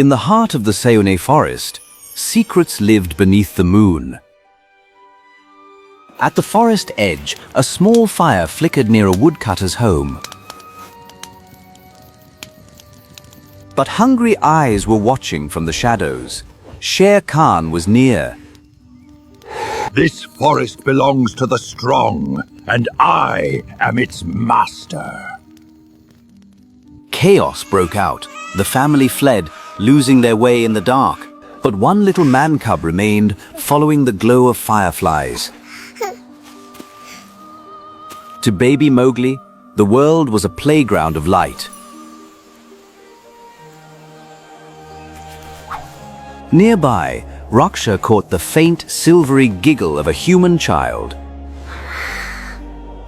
In the heart of the Seone forest, secrets lived beneath the moon. At the forest edge, a small fire flickered near a woodcutter's home. But hungry eyes were watching from the shadows. Shere Khan was near. This forest belongs to the strong, and I am its master. Chaos broke out. The family fled, losing their way in the dark. But one little man cub remained, following the glow of fireflies. To baby Mowgli, the world was a playground of light. Nearby, Raksha caught the faint, silvery giggle of a human child.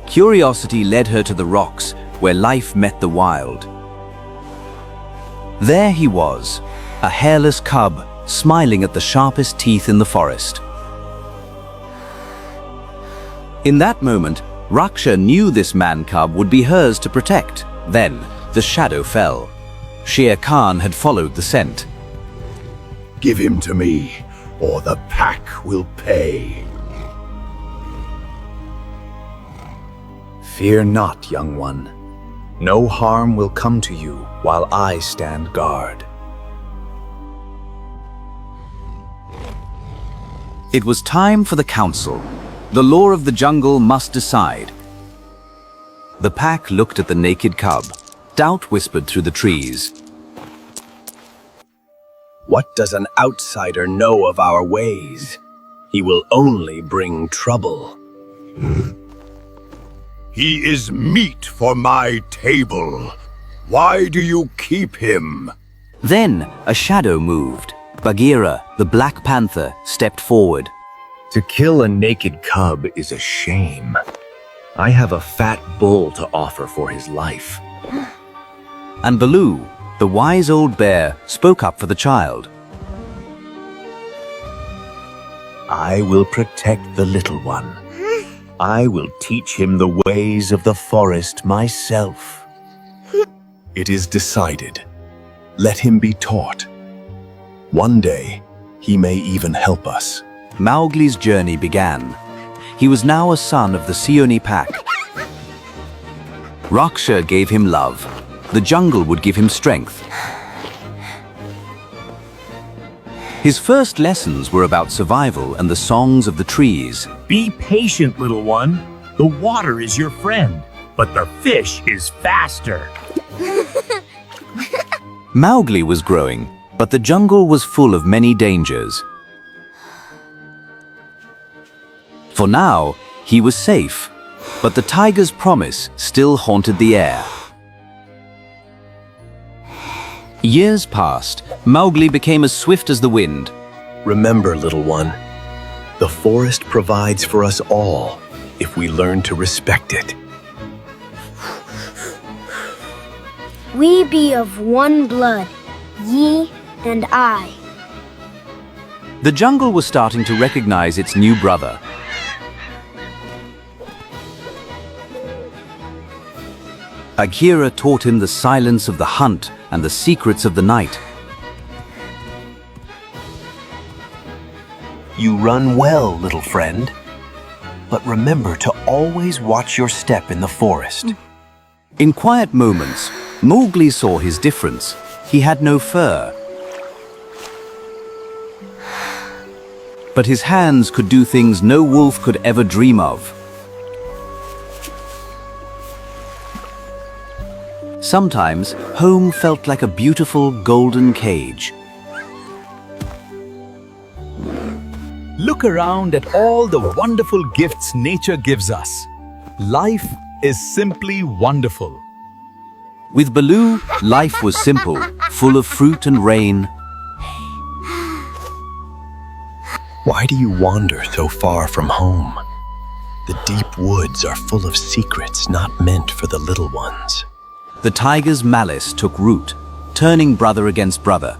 Curiosity led her to the rocks, where life met the wild. There he was, a hairless cub, smiling at the sharpest teeth in the forest. In that moment, Raksha knew this man-cub would be hers to protect. Then, the shadow fell. Shere Khan had followed the scent. Give him to me, or the pack will pay. Fear not, young one. No harm will come to you while I stand guard. It was time for the council. The law of the jungle must decide. The pack looked at the naked cub. Doubt whispered through the trees. What does an outsider know of our ways? He will only bring trouble. He is meat for my table. Why do you keep him? Then a shadow moved. Bagheera, the Black Panther, stepped forward. To kill a naked cub is a shame. I have a fat bull to offer for his life. And Baloo, the wise old bear, spoke up for the child. I will protect the little one. I will teach him the ways of the forest myself. It is decided. Let him be taught. One day, he may even help us. Mowgli's journey began. He was now a son of the Seone pack. Raksha gave him love. The jungle would give him strength. His first lessons were about survival and the songs of the trees. Be patient, little one. The water is your friend, but the fish is faster. Mowgli was growing, but the jungle was full of many dangers. For now, he was safe, but the tiger's promise still haunted the air. Years passed. Mowgli became as swift as the wind. Remember, little one, the forest provides for us all if we learn to respect it. We be of one blood, ye and I. The jungle was starting to recognize its new brother. Bagheera taught him the silence of the hunt and the secrets of the night. You run well, little friend. But remember to always watch your step in the forest. In quiet moments, Mowgli saw his difference. He had no fur. But his hands could do things no wolf could ever dream of. Sometimes, home felt like a beautiful golden cage. Look around at all the wonderful gifts nature gives us. Life is simply wonderful. With Baloo, life was simple, full of fruit and rain. Why do you wander so far from home? The deep woods are full of secrets not meant for the little ones. The tiger's malice took root, turning brother against brother.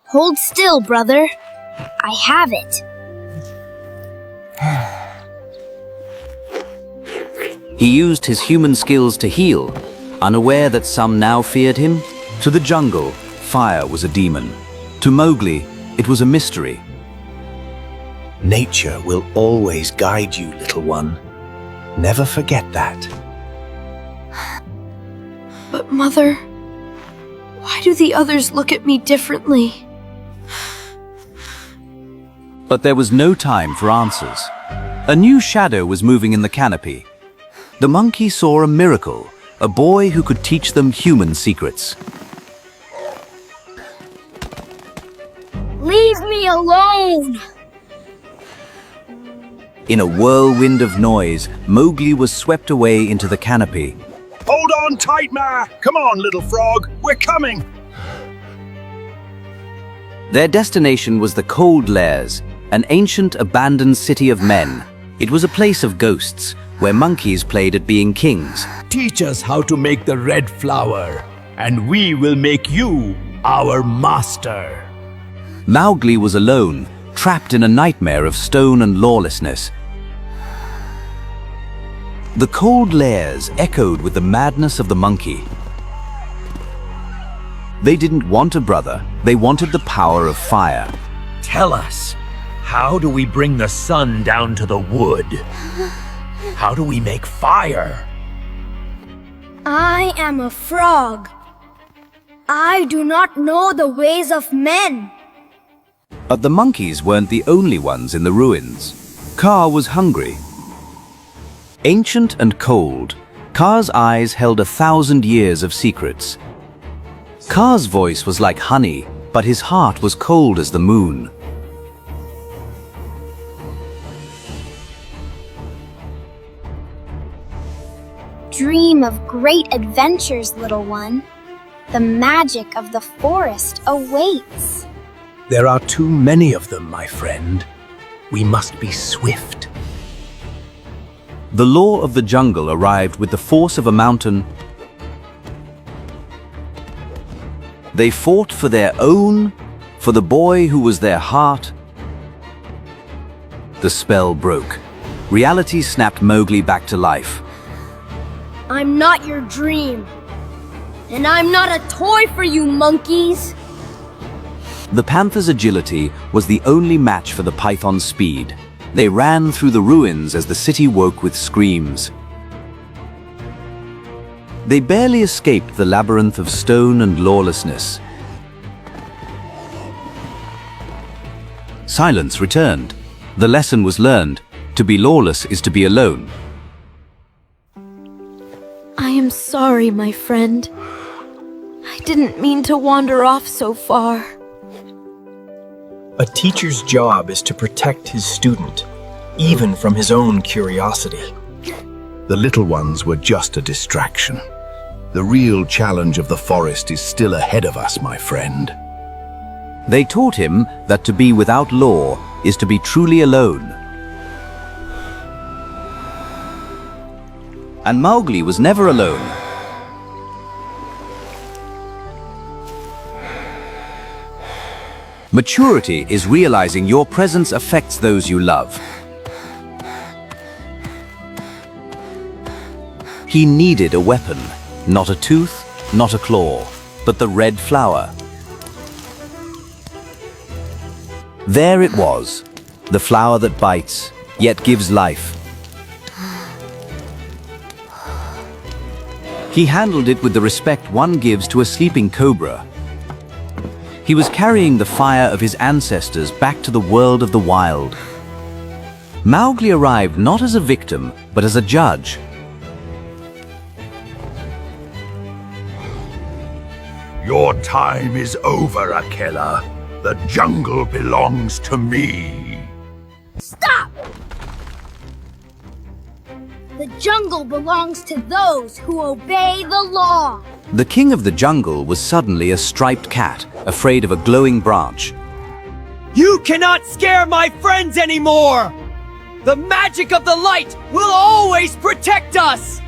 Hold still, brother. I have it. He used his human skills to heal, unaware that some now feared him. To the jungle, fire was a demon. To Mowgli, it was a mystery. Nature will always guide you, little one. Never forget that. But Mother, why do the others look at me differently? But there was no time for answers. A new shadow was moving in the canopy. The monkey saw a miracle, a boy who could teach them human secrets. Leave me alone! In a whirlwind of noise, Mowgli was swept away into the canopy. Hold on tight, Ma! Come on, little frog! We're coming! Their destination was the Cold Lairs, an ancient abandoned city of men. It was a place of ghosts, where monkeys played at being kings. Teach us how to make the red flower, and we will make you our master. Mowgli was alone, trapped in a nightmare of stone and lawlessness. The Cold Lairs echoed with the madness of the monkey. They didn't want a brother, they wanted the power of fire. Tell us, how do we bring the sun down to the wood? How do we make fire? I am a frog. I do not know the ways of men. But the monkeys weren't the only ones in the ruins. Kaa was hungry. Ancient and cold, Kaa's eyes held 1,000 years of secrets. Kaa's voice was like honey, but his heart was cold as the moon. Dream of great adventures, little one. The magic of the forest awaits. There are too many of them, my friend. We must be swift. The law of the jungle arrived with the force of a mountain. They fought for their own, for the boy who was their heart. The spell broke. Reality snapped Mowgli back to life. I'm not your dream. And I'm not a toy for you, monkeys. The panther's agility was the only match for the python's speed. They ran through the ruins as the city woke with screams. They barely escaped the labyrinth of stone and lawlessness. Silence returned. The lesson was learned. To be lawless is to be alone. I am sorry, my friend. I didn't mean to wander off so far. A teacher's job is to protect his student, even from his own curiosity. The little ones were just a distraction. The real challenge of the forest is still ahead of us, my friend. They taught him that to be without law is to be truly alone. And Mowgli was never alone. Maturity is realizing your presence affects those you love. He needed a weapon, not a tooth, not a claw, but the red flower. There it was, the flower that bites, yet gives life. He handled it with the respect one gives to a sleeping cobra. He was carrying the fire of his ancestors back to the world of the wild. Mowgli arrived not as a victim, but as a judge. Your time is over, Akela. The jungle belongs to me. Stop! The jungle belongs to those who obey the law. The king of the jungle was suddenly a striped cat, afraid of a glowing branch. You cannot scare my friends anymore! The magic of the light will always protect us!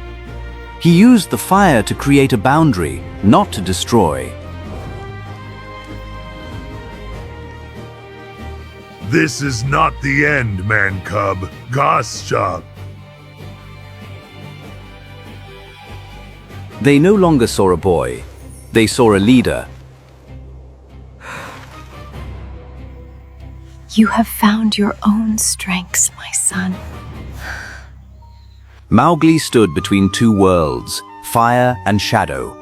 He used the fire to create a boundary, not to destroy. This is not the end, man-cub. Goscha. They no longer saw a boy. They saw a leader. You have found your own strengths, my son. Mowgli stood between two worlds, fire and shadow.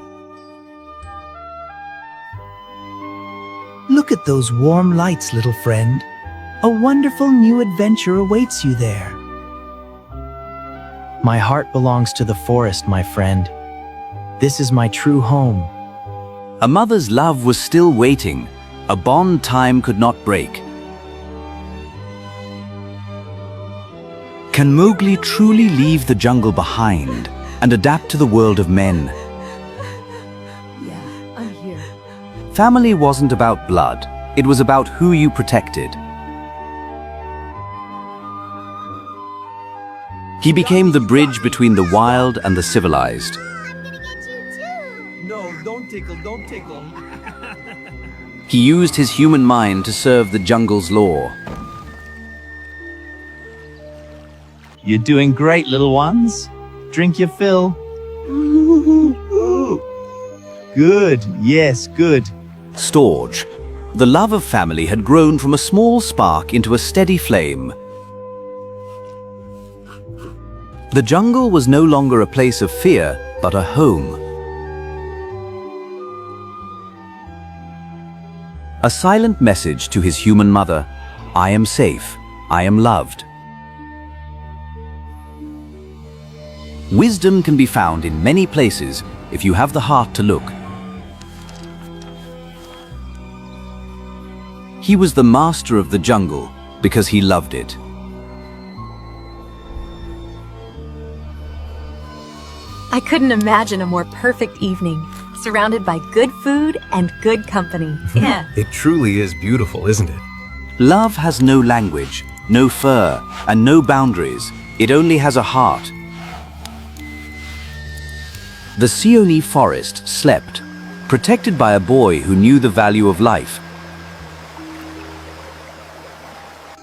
Look at those warm lights, little friend. A wonderful new adventure awaits you there. My heart belongs to the forest, my friend. This is my true home. A mother's love was still waiting, a bond time could not break. Can Mowgli truly leave the jungle behind and adapt to the world of men? Yeah, I'm here. Family wasn't about blood, it was about who you protected. He became the bridge between the wild and the civilized. No, don't tickle, don't tickle. He used his human mind to serve the jungle's law. You're doing great, little ones. Drink your fill. Good, yes, good. Storge. The love of family had grown from a small spark into a steady flame. The jungle was no longer a place of fear, but a home. A silent message to his human mother: I am safe, I am loved. Wisdom can be found in many places if you have the heart to look. He was the master of the jungle because he loved it. I couldn't imagine a more perfect evening, surrounded by good food and good company. Yeah. It truly is beautiful, isn't it? Love has no language, no fur, and no boundaries. It only has a heart. The Seonee forest slept, protected by a boy who knew the value of life.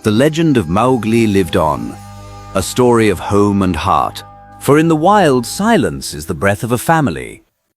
The legend of Mowgli lived on, a story of home and heart. For in the wild, silence is the breath of a family.